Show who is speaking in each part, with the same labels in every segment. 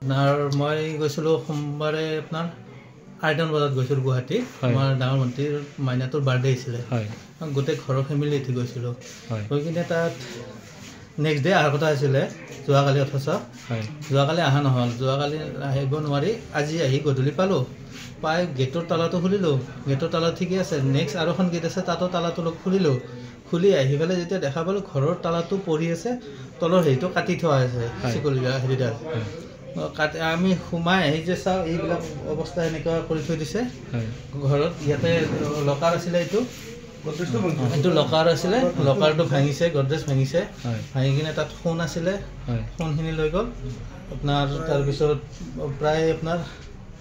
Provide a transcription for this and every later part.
Speaker 1: মই গৈছিলোঁ সোমবাৰে আপোনাৰ 8টা বজাত গৈছিলোঁ গুৱাহাটী। আমাৰ ডাঙৰ ভণ্টিৰ মাইনাটোৰ বাৰ্থডে আছিলে। গোটেই ঘৰৰ ফেমিলি উঠি গৈছিলোঁ। গৈ কিনে তাত নেক্সট ডে অহাৰ কথা আছিলে যোৱাকালি, অথচ যোৱাকালি অহা নহ'ল। যোৱাকালি আহিব নোৱাৰি আজি আহি গধূলি পালোঁ। পাই গেটৰ তালাটো খুলিলোঁ। গেটৰ তালা ঠিকে আছে। নেক্সট আৰু এখন গেট আছে, তাতো তালাটো খুলিলোঁ। খুলি আহি পেলাই যেতিয়া দেখা পালোঁ ঘৰৰ তালাটো পৰি আছে, তলৰ হেৰিটো কাটি থোৱা আছে হেৰিডাল। আমি সোমাই আহি যে চাওঁ এইবিলাক অৱস্থা এনেকুৱা কৰি থৈ দিছে ঘৰত। ইয়াতে লকাৰ আছিলে, এইটো লকাৰ আছিলে। লকাৰটো ভাঙিছে, গডৰেজ ভাঙিছে। ভাঙি কিনে তাত সোণ আছিলে, সোণখিনি লৈ গ'ল আপোনাৰ। তাৰপিছত প্ৰায় আপোনাৰ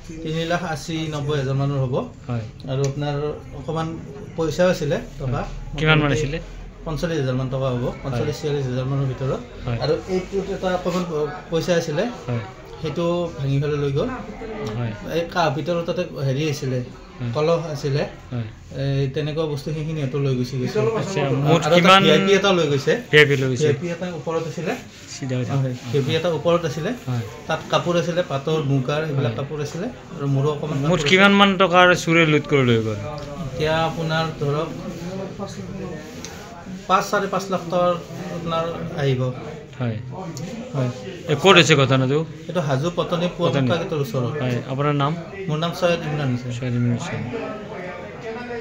Speaker 1: 3,80,90,000 মানৰ হ'ব। আৰু আপোনাৰ অকণমান পইচাও আছিলে, টকা
Speaker 2: কিমান মান আছিলে?
Speaker 1: 45,000 মান টকা হ'ব, 45-46,000 মানৰ ভিতৰত। আৰু এইটোত এটা অকণমান পইচা আছিলে, সেইটো ভাঙি পেলাই লৈ গ'ল। এই কাহ ভিতৰত তাতে হেৰি আছিলে, কলহ আছিলে, তেনেকুৱা বস্তু সেইখিনি সিহঁতৰ লৈ গুচি গৈছে। ভিআইপি এটা লৈ গৈছে, ভিআইপি এটা ওপৰত আছিলে, ভিআইপি এটা ওপৰত আছিলে। তাত কাপোৰ আছিলে, পাটৰ মুগাৰ সেইবিলাক কাপোৰ আছিলে। আৰু মোৰো অকণমান।
Speaker 2: মুঠ কিমান মান টকাৰ চুৰে লুট কৰি লৈ গ'ল?
Speaker 1: এতিয়া আপোনাৰ ধৰক 5-5.5 লাখ টকাৰ আপোনাৰ আহিব।
Speaker 2: হয় হয়। ক'ত হৈছে ঘটনাটো?
Speaker 1: এইটো হাজো পটনী পুৱাগেটৰ ওচৰত।
Speaker 2: হয়, আপোনাৰ নাম?
Speaker 1: মোৰ নাম চৈয়দ ইমৰান হুছেইন।
Speaker 2: চৈয়দ ইমৰান হুছেইন।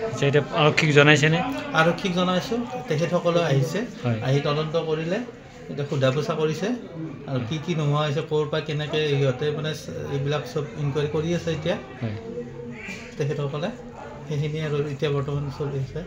Speaker 2: আচ্ছা, এতিয়া আৰক্ষীক জনাইছেনে?
Speaker 1: আৰক্ষীক জনাইছোঁ, তেখেতসকলে আহিছে, আহি তদন্ত কৰিলে। এতিয়া সোধা পোছা কৰিছে আৰু কি নোহোৱা হৈছে, ক'ৰ পৰা কেনেকৈ সিহঁতে মানে এইবিলাক চব ইনকুৱাৰী কৰি আছে এতিয়া তেখেতসকলে। সেইখিনি আৰু এতিয়া বৰ্তমান চলি আছে।